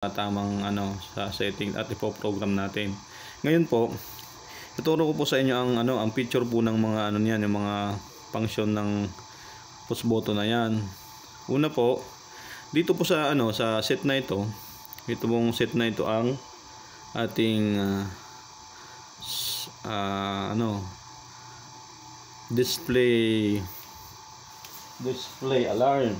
tamang sa setting at ipo-program natin. Ngayon po, ituro ko po sa inyo ang picture po ng mga niyan, yung mga function ng push button na yan. Una po, dito po sa sa set na ito, pong set na ito ang ating display alarm.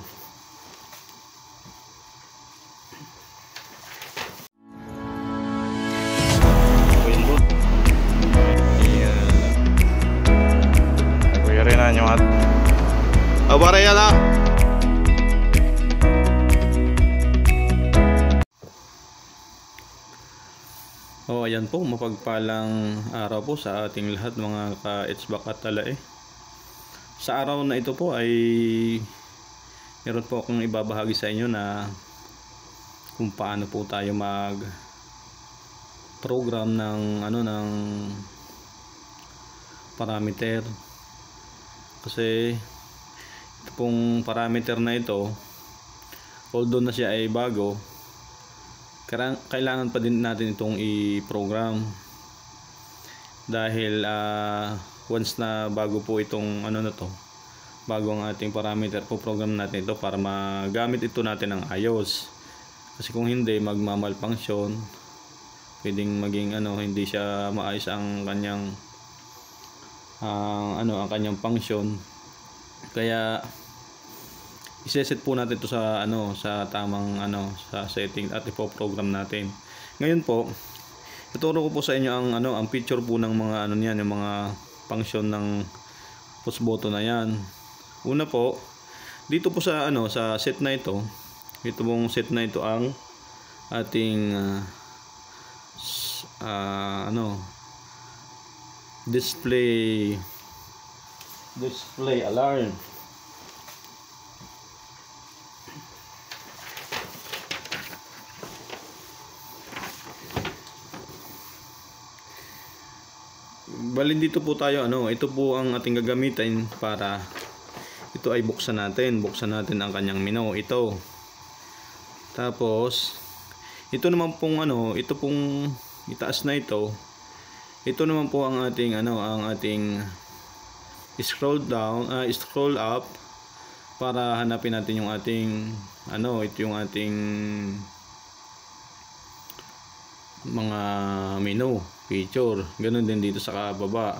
Abaraya na. Ayan po, mapagpalang araw po sa ating lahat mga ka-HVAC at talae. Sa araw na ito po ay meron po akong ibabahagi sa inyo na kung paano po tayo mag program ng ng parameter. Kasi ito pong parameter na ito, although na siya ay bago, kailangan pa din natin itong i-program dahil once na bago po itong bago ang ating parameter, po program natin ito para magamit ito natin ng ayos. Kasi kung hindi, magma-malfunction, pwedeng maging hindi siya maayos ang kanyang ang kanyang function. Kaya iseset po natin ito sa sa tamang sa setting at ipo-program natin. Ngayon po, ituro ko po sa inyo ang picture po ng mga niyan, yung mga function ng push button na yan. Una po, dito po sa sa set na ito, pong set na ito ang ating display alarm. Bali dito po tayo ito po ang ating gagamitin para ito ay buksan natin ang kanyang menu ito. Tapos ito naman pong ito pong itaas na ito. Ito naman po ang ating ang ating scroll down, scroll up para hanapin natin yung ating ito yung ating mga menu feature. Ganun din dito sa kababa.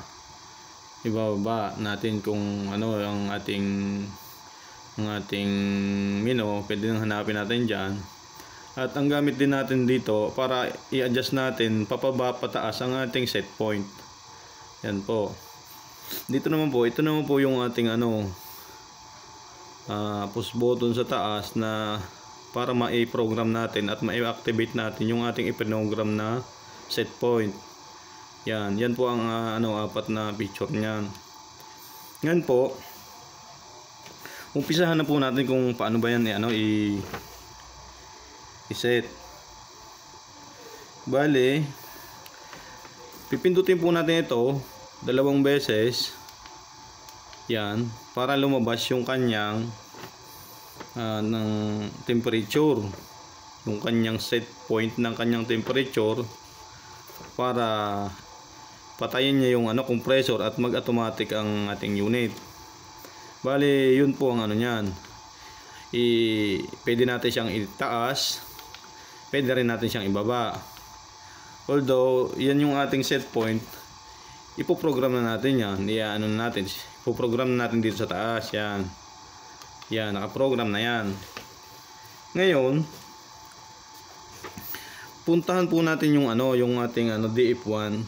Ibababa natin kung ang ating menu, pwede nang hanapin natin diyan. At ang gamit din natin dito para i-adjust natin papaba pataas ang ating set point. Yan po. Dito naman po, ito naman po yung ating push button sa taas na para ma-program natin at ma-activate natin yung ating i-program na set point. Yan po ang apat na picture niyan. Ngayon po, umpisahan na po natin kung paano ba yan i-set. Bale, pipindutin po natin ito 2 beses. Yan, para lumabas yung kanyang ng temperature, yung kanyang set point ng kanyang temperature, para patayin niya yung compressor at mag-automatic ang ating unit. Bale, yun po ang niyan. Pwede natin siyang itaas, pwede rin natin siyang ibaba. Although yan yung ating set point, ipoprogram na natin yan. Ipoprogram na natin dito sa taas. Yan, nakaprogram na yan. Ngayon, puntahan po natin yung yung ating DF1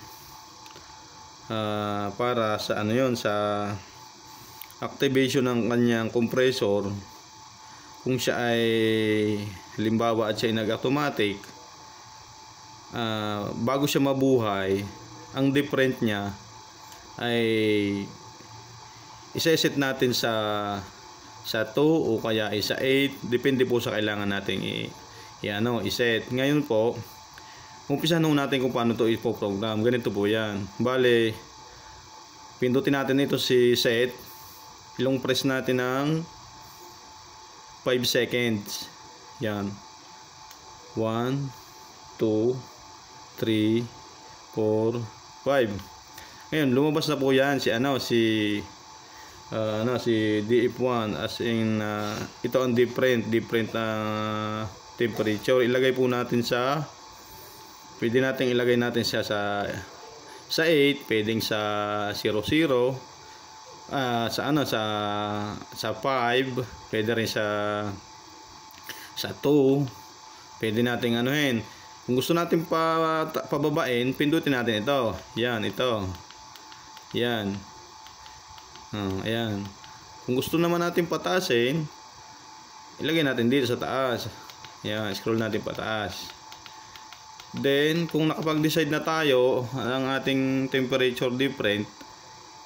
para sa sa activation ng kanyang compressor. Kung siya ay halimbawa at siya ay nag-automatic, bago siya mabuhay, ang different niya ay iseset natin sa 2 o kaya ay sa 8, depende po sa kailangan nating i-set. Ngayon po, umpisa natin kung paano to ipo-program. Ganito po yan. Bale, pindutin natin ito si set, long press natin ng 5 seconds. Yan. 1, 2, 3, 4, 5. Ngayon, lumabas na po yan si si DF1, as in ito ang different temperature. Ilagay po natin pwede natin ilagay natin siya sa 8, pwedeng sa 00, sa 5, pwede rin sa 2, pwede nating anuhin. Kung gusto natin pababain, pindutin natin ito. Yan, ito. Yan. Ayan. Kung gusto naman natin pataasin, ilagay natin dito sa taas. Yan, scroll natin pataas. Then, kung nakapag-decide na tayo ang ating temperature different,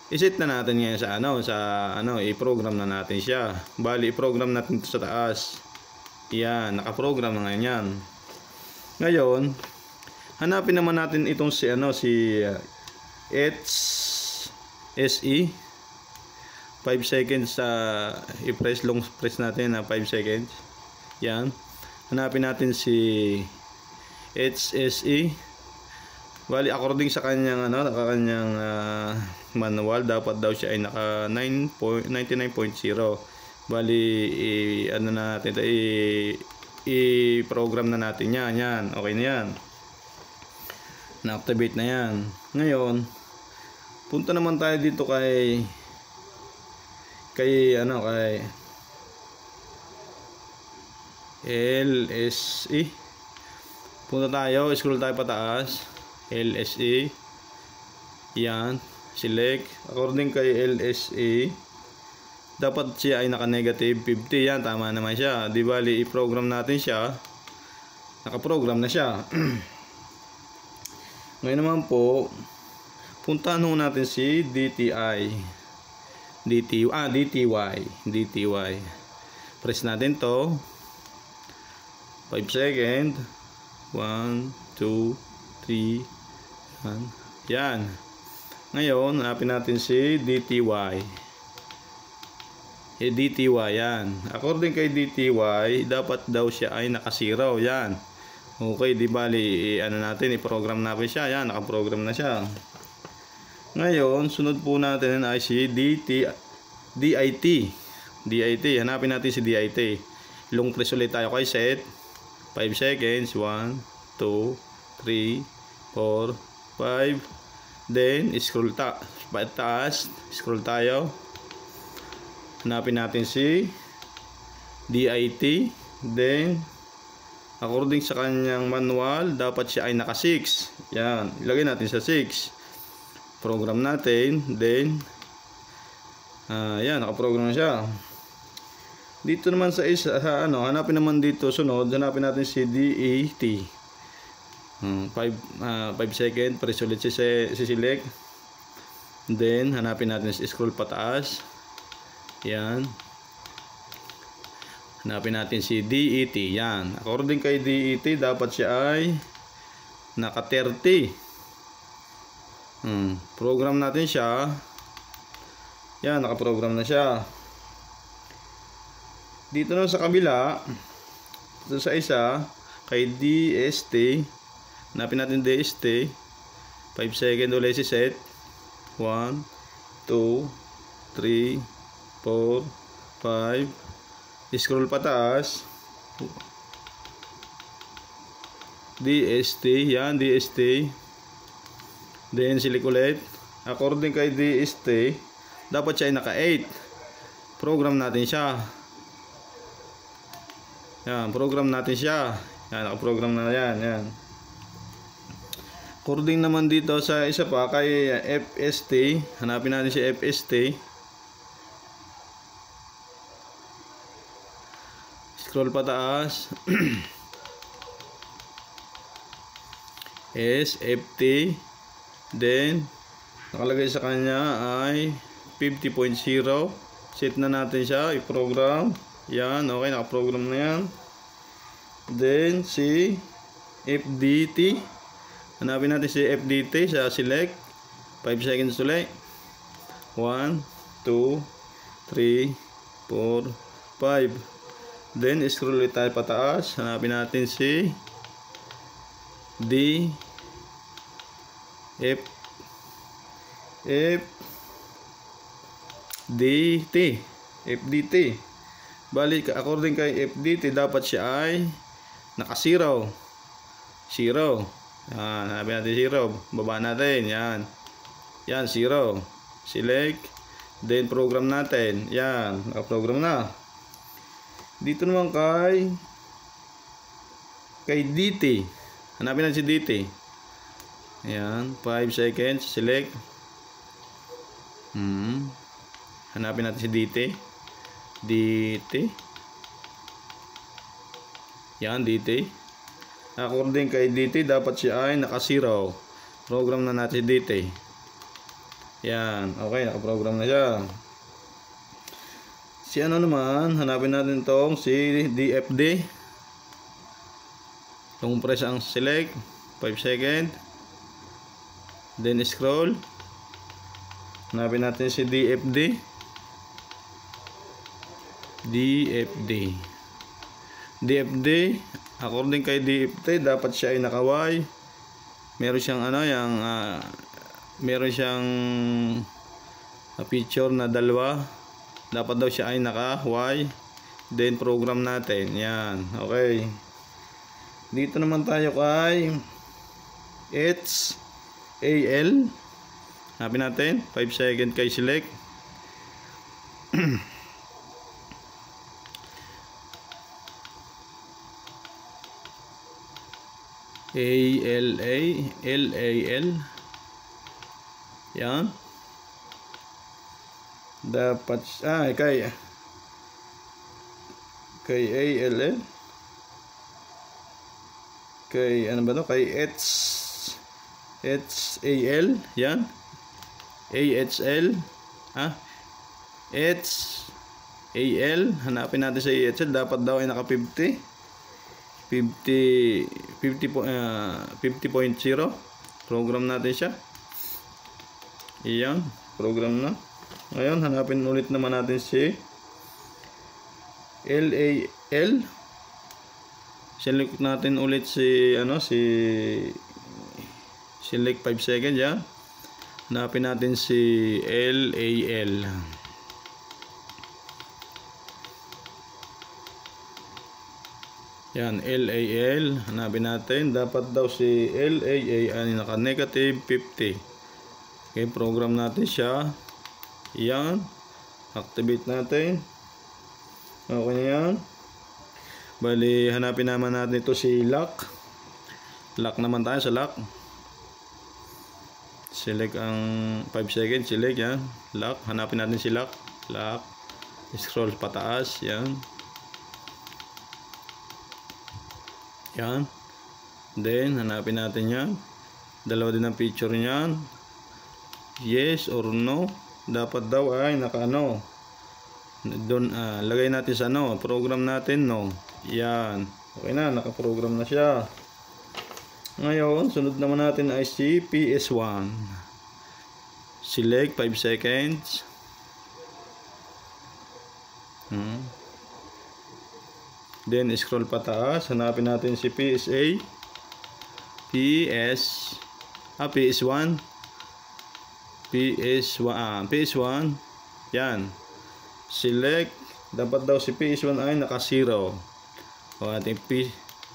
iset na natin ngayon sa i-program na natin siya. Bali, i-program natin ito sa taas. Yan, nakaprogram na ngayon yan. Ngayon, hanapin naman natin itong si HSE. 5 seconds long press natin na 5 seconds. Yan. Hanapin natin si HSE. Bali, according sa kanyang manual, dapat daw siya ay naka 99.0. Bali, i-program na natin yan. Okay na yan. Na-activate na yan. Ngayon, punta naman tayo dito kay LSE. Punta tayo, scroll tayo pataas. LSE. Yan, select. According kay LSE, dapat siya ay naka-negative 50. Yan, tama naman siya. Di bali, i-program natin siya. Naka-program na siya. Ngayon naman po, puntahan natin si DTY. Press natin to. 5 second. 1, 2, 3. Yan. Ngayon, hanapin natin si DTY. DTY yan. According kay DTY, dapat daw siya ay naka-0. Yan. Okay, di bali, natin, i-program natin siya. Yan, naka-program na siya. Ngayon, sunod po natin ay si DIT. Hanapin natin si DIT. Long press ulit tayo kay set. 5 seconds. 1, 2, 3, 4, 5. Then, scroll taas. Scroll tayo. Hanapin natin si DIT. Then, according sa kanyang manual, dapat siya ay naka 6. Yan. Ilagay natin sa 6. Program natin. Then, yan. Nakaprogram na siya. Dito naman hanapin naman dito sunod. Hanapin natin si DET. 5 second. Press ulit si select. Then, hanapin natin si scroll pataas. Yan. Hanapin natin si DET. Yan. According kay DET, dapat siya ay naka 30. Program natin siya. Yan. Nakaprogram na siya. Dito na sa kabila, dito sa isa, kay DST. Hanapin natin DST. 5 second ulit si set. 1, 2, 3, 4, 5. Scroll pataas. DST. Yan, DST. Then select ulit. According kay DST, dapat siya ay naka 8. Program natin siya. Yan, program natin siya. Yan, naka-program na yan. Yan. According naman dito sa isa pa kay FST, hanapin natin si FST. Scroll pataas. SFT. Then, nakalagay sa kanya ay 50.0. Set na natin siya. I-program. Yan. Okay. Naka-program na yan. Then, si FDT. Hanapin natin si FDT sa select. 5 seconds ulit. 1, 2, 3, 4, 5. Then, scroll ulit tayo pataas. Hanapin natin si D F FDT. FDT. Bali, according kay FDT, dapat siya ay naka-0. 0. Yan, hanapin natin 0. Baba natin. Yan. Yan, 0. Select. Then, program natin. Yan. Naka-program na. Dito naman kay DT. Hanapin natin si DT. Yan. 5 seconds. Select. Hanapin natin si DT. Yan, DT. According kay DT, dapat siya ay naka-0. Program na natin si DT. Yan, okay, naka-program na siya. Si ano naman, hanapin natin tong si DFD. Long press ang select, 5 second. Then scroll. Hanapin natin si DFD. According kay DFD, dapat siya ay naka-Y. Meron siyang ano, meron siyang picture na dalawa. Dapat daw siya ay naka-Y. Then program natin. Yan, okay. Dito naman tayo kay HAL. Hanapin natin, 5 second kay select. LAL. Yan. Dapat kay ALL. Kay ano ba to? Kay HAL. Yan. AHL. HAL. Hanapin natin sa AHL. Dapat daw ay naka 50.0. Program natin siya. Iyan, program na. Ngayon, hanapin ulit naman natin si LAL. Select natin ulit si select 5 seconds yan. Hanapin natin si LAL. Yan, LAL. Hanapin natin. Dapat daw si LAA ay naka negative 50. Okay, program natin siya. Yan. Activate natin. Okay na yan. Bali, hanapin naman natin ito si lock. Lock naman tayo sa lock. Select ang 5 seconds. Select yan. Lock. Hanapin natin si lock. Lock. Scroll pataas. Yan. Yan. Then, hanapin natin yan. Dalawa din ang picture niyan. Yes or no. Dapat daw ay naka-ano. Doon, lagay natin sa no. Program natin, no. Yan. Okay na. Naka-program na siya. Ngayon, sunod naman natin ay si PS1. Select 5 seconds. Then scroll pataas, hanapin natin si PS1. PS1. Yan. Select, dapat daw si PS1 ay naka-0. O ating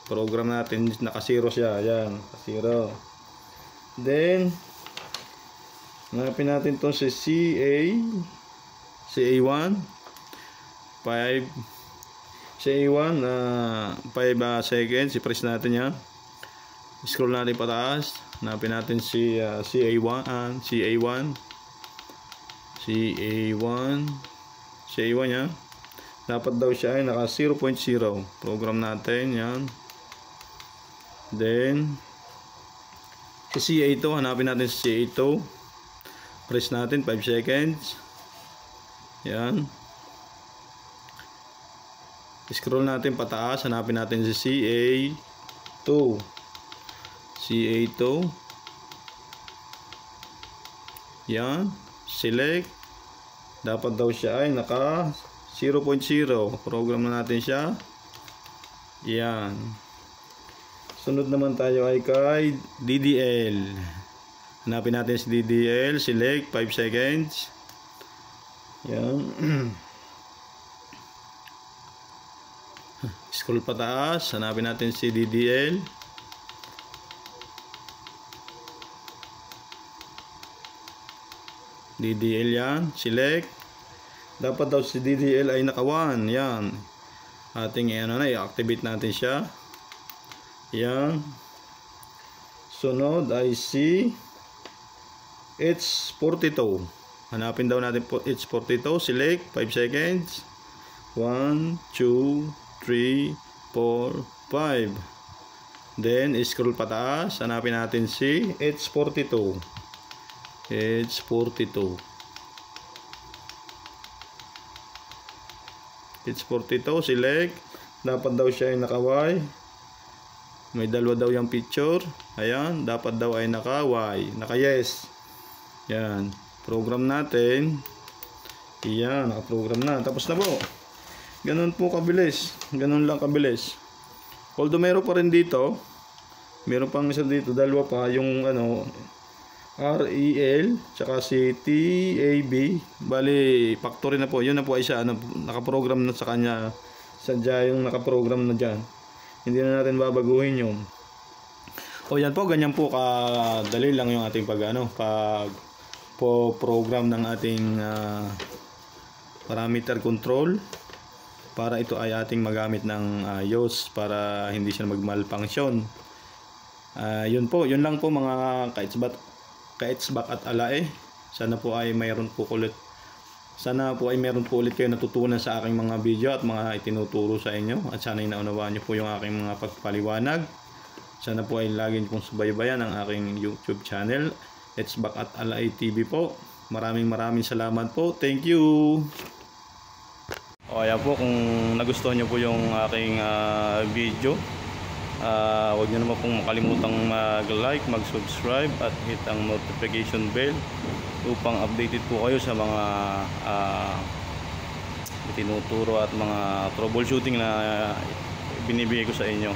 program natin naka-0 siya. Yan, naka-0. Then hanapin natin to si CA1. 5 seconds, i-press natin yan. Scroll natin pataas. Hanapin natin si CA1 yan. Dapat daw siya ay naka 0.0. Program natin yan. Then si CA2, hanapin natin si CA2. Press natin 5 seconds. Yan. Scroll natin pataas, hanapin natin si CA2. Yan. Select. Dapat daw siya ay naka 0.0. Program na natin siya. Yan. Sunod naman tayo ay kay DDL. Hanapin natin si DDL. Select 5 seconds. Yan. Scroll pataas. Hanapin natin si DDL. DDL yan. Select. Dapat daw si DDL ay naka 1. Yan. Ating i-activate natin siya. Yan. Sunod ay si H42. Hanapin daw natin po H42. Select 5 seconds. 1, 2, 3, 4, 5. Then scroll pataas. Hanapin natin si H42. H42. H42. Select. Dapat daw siya ay naka-Y. May dalawa daw yung picture. Ayan, dapat daw ay naka-Y, naka-yes. Yan, program natin. Yan, naka-program na. Tapos na po. Ganun po kabilis. Ganun lang kabilis. Although meron pa rin dito. Meron pang isa dito, dalawa pa. Yung REL, tsaka si TAB. Bali, factory na po. Yun na po ay siya. Naka-program na sa kanya. Sadya yung naka-program na dyan. Hindi na natin babaguhin yun. O yan po, ganyan po kadali lang yung ating program ng ating parameter control para ito ay ating magamit ng ayos para hindi siya magmalfunction. Yun po, yun lang po mga kaitsbak at alae. Sana po ay mayroon po ulit kayo natutunan sa aking mga video at mga itinuturo sa inyo, at sana inaunawaan niyo po yung aking mga pagpaliwanag. Sana po ay lagi niyo pong subaybayan ang aking YouTube channel, Itsbak at Alae TV po. Maraming salamat po. Thank you. O ayan po, kung nagustuhan niyo po yung aking video, huwag niyo naman pong makalimutang mag-like, mag-subscribe at hit ang notification bell upang updated po kayo sa mga tinuturo at mga troubleshooting na binibigay ko sa inyo.